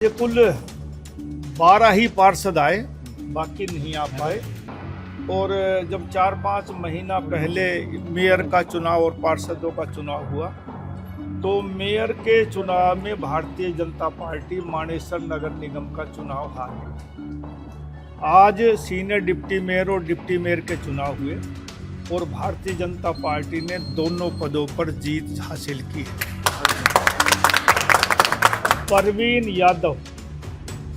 ये कुल 12 ही पार्षद आए, बाकी नहीं आ पाए। और जब 4-5 महीना पहले मेयर का चुनाव और पार्षदों का चुनाव हुआ तो मेयर के चुनाव में भारतीय जनता पार्टी मानेसर नगर निगम का चुनाव हार गई। आज सीनियर डिप्टी मेयर और डिप्टी मेयर के चुनाव हुए और भारतीय जनता पार्टी ने दोनों पदों पर जीत हासिल की है। Parveen Yadav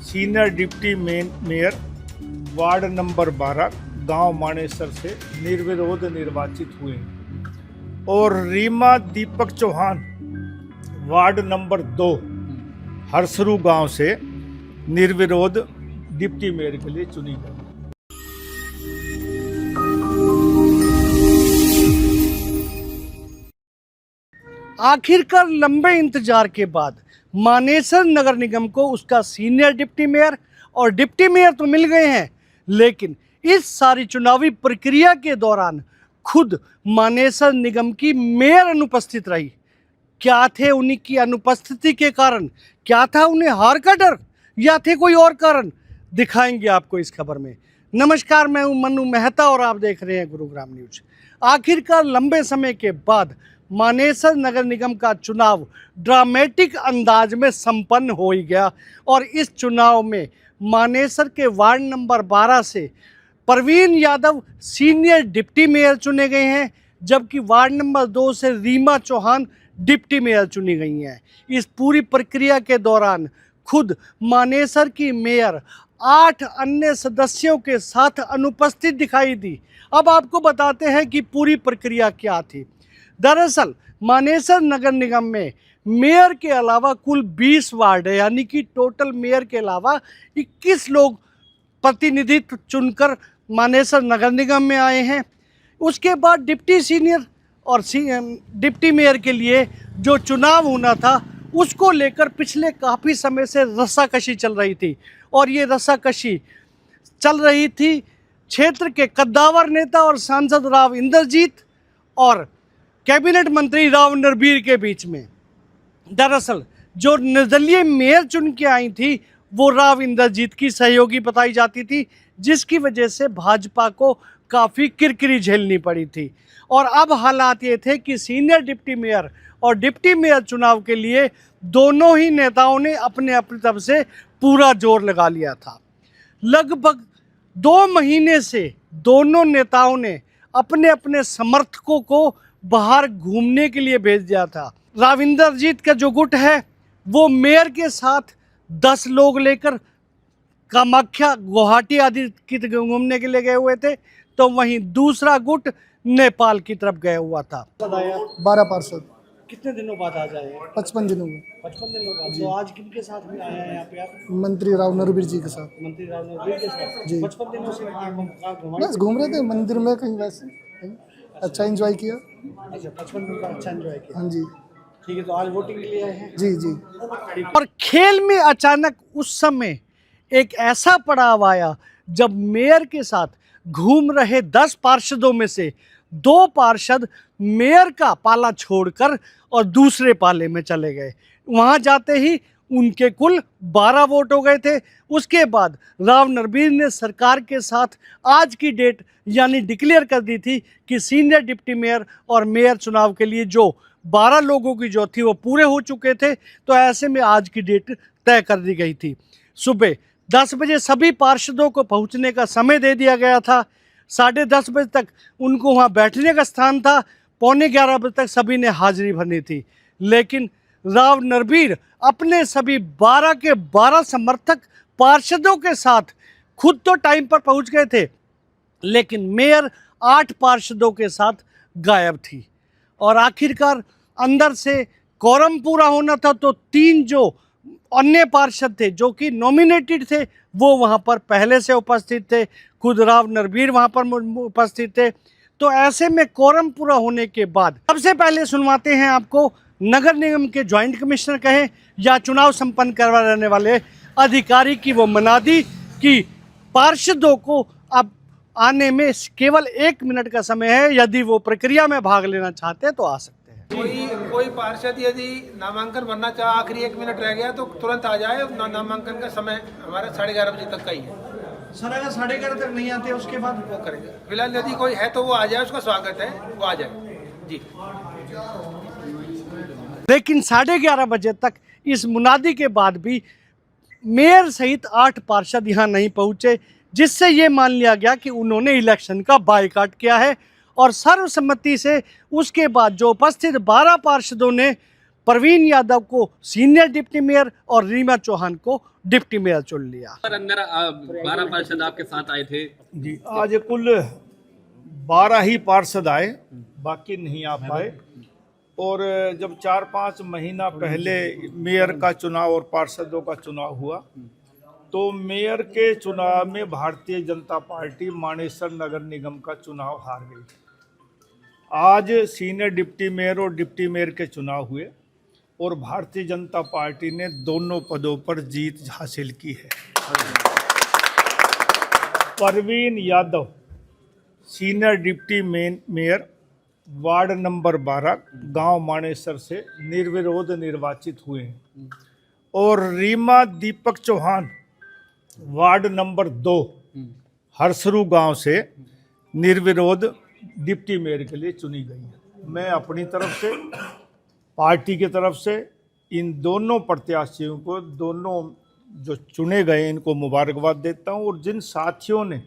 senior deputy mayor ward number 12 गांव मानेसर से निर्विरोध निर्वाचित हुए और रीमा दीपक चौहान वार्ड नंबर 2 हरसरू गांव से निर्विरोध डिप्टी मेयर के लिए चुनी गई। आखिरकार लंबे इंतजार के बाद मानेसर नगर निगम को उसका सीनियर डिप्टी मेयर और डिप्टी मेयर तो मिल गए हैं, लेकिन इस सारी चुनावी प्रक्रिया के दौरान खुद मानेसर निगम की मेयर अनुपस्थित रही। क्या थे उन्हीं की अनुपस्थिति के कारण? क्या था उन्हें हार का डर या थे कोई और कारण? दिखाएंगे आपको इस खबर में। नमस्कार, मैं हूं मनु मेहता और आप देख रहे हैं गुरुग्राम न्यूज। आखिरकार लंबे समय के बाद मानेसर नगर निगम का चुनाव ड्रामेटिक अंदाज में संपन्न हो ही गया और इस चुनाव में मानेसर के वार्ड नंबर 12 से Parveen Yadav senior deputy mayor चुने गए हैं, जबकि वार्ड नंबर 2 से रीमा चौहान डिप्टी मेयर चुनी गई हैं। इस पूरी प्रक्रिया के दौरान खुद मानेसर की मेयर 8 अन्य सदस्यों के साथ अनुपस्थित दिखाई दी। अब आपको बताते हैं कि पूरी प्रक्रिया क्या थी। दरअसल मानेसर नगर निगम में मेयर के अलावा कुल 20 वार्ड है, यानी कि टोटल मेयर के अलावा 21 लोग प्रतिनिधित्व चुनकर मानेसर नगर निगम में आए हैं। उसके बाद डिप्टी सीनियर और डिप्टी मेयर के लिए जो चुनाव होना था उसको लेकर पिछले काफ़ी समय से रस्साकशी चल रही थी और ये रस्साकशी चल रही थी क्षेत्र के कद्दावर नेता और सांसद राव इंद्रजीत और कैबिनेट मंत्री राव नरबीर के बीच में। दरअसल जो निर्दलीय मेयर चुन के आई थी वो राव इंद्रजीत की सहयोगी बताई जाती थी, जिसकी वजह से भाजपा को काफ़ी किरकिरी झेलनी पड़ी थी। और अब हालात ये थे कि सीनियर डिप्टी मेयर और डिप्टी मेयर चुनाव के लिए दोनों ही नेताओं ने अपने अपनी तरफ से पूरा जोर लगा लिया था। लगभग 2 महीने से दोनों नेताओं ने अपने अपने समर्थकों को बाहर घूमने के लिए भेज दिया था। राव इंद्रजीत का जो गुट है वो मेयर के साथ 10 लोग लेकर कामाख्या, गुवाहाटी आदि की घूमने के लिए गए हुए थे, तो वहीं दूसरा गुट नेपाल की तरफ गया हुआ था। 12 पार्षद कितने दिनों बाद आ जाए? 55 दिनों में। 55 दिनों बाद। तो आज किनके साथ में आया है यहाँ पे आप? मंत्री राव नरबीर जी के साथ। मंत्री राव नरबीर के साथ जी। 55 दिनों से बस घूम रहे थे मंदिर में कहीं, वैसे कहीं। अच्छा एंजॉय किया। अच्छा, 55 दिन का अच्छा एंजॉय किया। हाँ जी। ठीक है, तो आज वोटिंग के लिए आए हैं? जी जी। और खेल में अचानक उस समय एक ऐसा पड़ाव आया जब मेयर के साथ घूम रहे 10 पार्षदों में से 2 पार्षद मेयर का पाला छोड़कर और दूसरे पाले में चले गए। वहां जाते ही उनके कुल 12 वोट हो गए थे। उसके बाद राव नरबीर ने सरकार के साथ आज की डेट यानी डिक्लेयर कर दी थी कि सीनियर डिप्टी मेयर और मेयर चुनाव के लिए जो 12 लोगों की जो थी वो पूरे हो चुके थे, तो ऐसे में आज की डेट तय कर दी गई थी। सुबह 10 बजे सभी पार्षदों को पहुंचने का समय दे दिया गया था। 10:30 बजे तक उनको वहां बैठने का स्थान था। 11:45 बजे तक सभी ने हाजिरी भरनी थी, लेकिन राव नरबीर अपने सभी 12 के 12 समर्थक पार्षदों के साथ खुद तो टाइम पर पहुंच गए थे, लेकिन मेयर 8 पार्षदों के साथ गायब थी। और आखिरकार अंदर से कोरम पूरा होना था, तो 3 जो अन्य पार्षद थे जो कि नॉमिनेटेड थे वो वहां पर पहले से उपस्थित थे। खुद राव नरबीर वहां पर उपस्थित थे। तो ऐसे में कोरम पूरा होने के बाद सबसे पहले सुनवाते हैं आपको नगर निगम के ज्वाइंट कमिश्नर कहें या चुनाव संपन्न करवाने वाले अधिकारी की वो मनादी कि पार्षदों को अब आने में केवल 1 मिनट का समय है। यदि वो प्रक्रिया में भाग लेना चाहते हैं तो आ सकते हैं। कोई पार्षद यदि नामांकन भरना चाहे, आखिरी 1 मिनट रह गया तो तुरंत आ जाए। नामांकन का समय हमारा 11:30 बजे तक का ही है। सर अगर 11:30 तक नहीं आते उसके बाद वो करेंगे। फिलहाल यदि कोई है तो वो आ जाए, उसका स्वागत है, वो आ जाए जी। लेकिन 11:30 बजे तक इस मुनादी के बाद भी मेयर सहित 8 पार्षद यहाँ नहीं पहुँचे, जिससे ये मान लिया गया कि उन्होंने इलेक्शन का बायकॉट किया है। और सर्वसम्मति से उसके बाद जो उपस्थित 12 पार्षदों ने प्रवीण यादव को सीनियर डिप्टी मेयर और रीमा चौहान को डिप्टी मेयर चुन लिया। अंदर 12 पार्षद आपके साथ आए थे जी। आज कुल 12 ही पार्षद आए, बाकी नहीं आ पाए। और जब 4-5 महीना पहले मेयर का चुनाव और पार्षदों का चुनाव हुआ, तो मेयर के चुनाव में भारतीय जनता पार्टी मानेसर नगर निगम का चुनाव हार गई। आज सीनियर डिप्टी मेयर और डिप्टी मेयर के चुनाव हुए और भारतीय जनता पार्टी ने दोनों पदों पर जीत हासिल की है। Praveen Yadav senior deputy mayor ward number 12 गांव मानेसर से निर्विरोध निर्वाचित हुए हैं। और रीमा दीपक चौहान वार्ड नंबर 2 हरसरू गांव से निर्विरोध डिप्टी मेयर के लिए चुनी गई है। मैं अपनी तरफ से, पार्टी की तरफ से इन दोनों प्रत्याशियों को, दोनों जो चुने गए, इनको मुबारकबाद देता हूं। और जिन साथियों ने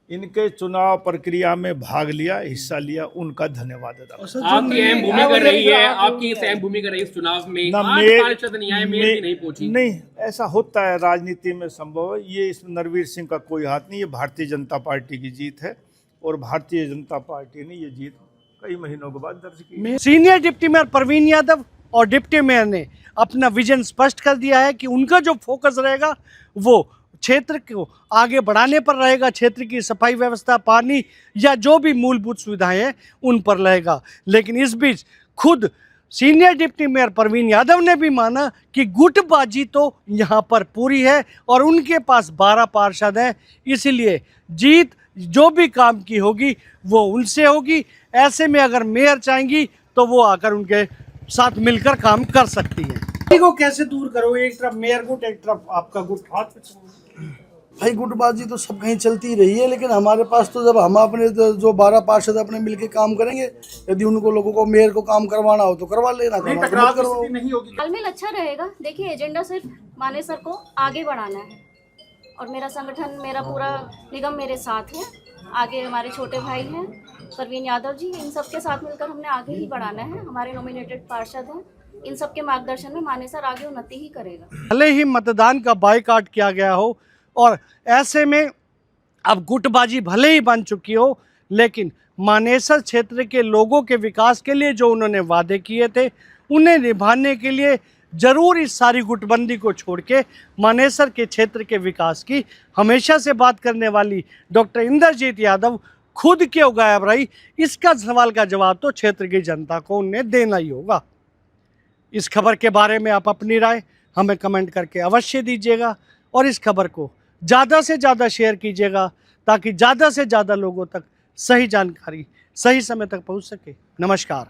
इनके चुनाव प्रक्रिया में भाग लिया, हिस्सा लिया, उनका धन्यवाद अदा करता हूं। आपकी अहम भूमिका रही है, आपकी इस अहम भूमिका रही इस चुनाव में। 8 पार्षद नहीं आए, मेयर भी नहीं पहुंची। नहीं, ऐसा होता है, राजनीति में संभव है। ये इसमें नरवीर सिंह का कोई हाथ नहीं, ये भारतीय जनता पार्टी की जीत है। और भारतीय जनता पार्टी ने ये जीत कई महीनों के बाद दर्ज की। Senior deputy mayor Praveen Yadav और डिप्टी मेयर ने अपना विजन स्पष्ट कर दिया है कि उनका जो फोकस रहेगा वो क्षेत्र को आगे बढ़ाने पर रहेगा। क्षेत्र की सफाई व्यवस्था, पानी या जो भी मूलभूत सुविधाएं हैं उन पर रहेगा। लेकिन इस बीच खुद senior deputy mayor Praveen Yadav ने भी माना कि गुटबाजी तो यहाँ पर पूरी है और उनके पास 12 पार्षद हैं, इसलिए जीत जो भी काम की होगी वो उनसे होगी। ऐसे में अगर मेयर चाहेंगी तो वो आकर उनके साथ मिलकर काम कर सकती है। को कैसे दूर करो, एक तरफ मेयर गुट, एक तरफ आपका गुट, हाथ भाई गुटबाजी तो सब कहीं चलती ही रही है, लेकिन हमारे पास तो जब हम अपने जो 12 पार्षद अपने मिलके काम करेंगे, यदि उनको लोगों को मेयर को काम करवाना हो तो करवा लेना, नहीं होगी। तालमेल अच्छा रहेगा। देखिए, एजेंडा सिर्फ मानेसर को आगे बढ़ाना है और मेरा संगठन, मेरा पूरा निगम मेरे साथ है। आगे हमारे छोटे भाई हैं प्रवीण यादव जी, इन सब के साथ मिलकर हमने आगे ही बढ़ाना है। हमारे नॉमिनेटेड पार्षद हैं, इन सब के मार्गदर्शन में मानेसर आगे उन्नति ही करेगा। भले ही मतदान का बायकॉट किया गया हो और ऐसे में अब गुटबाजी भले ही बन चुकी हो, लेकिन मानेसर क्षेत्र के लोगों के विकास के लिए जो उन्होंने वादे किए थे उन्हें निभाने के लिए जरूर इस सारी गुटबंदी को छोड़ के मानेसर के क्षेत्र के विकास की हमेशा से बात करने वाली डॉक्टर इंद्रजीत यादव खुद क्यों गायब रही, इसका सवाल का जवाब तो क्षेत्र की जनता को उन्हें देना ही होगा। इस खबर के बारे में आप अपनी राय हमें कमेंट करके अवश्य दीजिएगा और इस खबर को ज़्यादा से ज़्यादा शेयर कीजिएगा ताकि ज़्यादा से ज़्यादा लोगों तक सही जानकारी सही समय तक पहुंच सके। नमस्कार।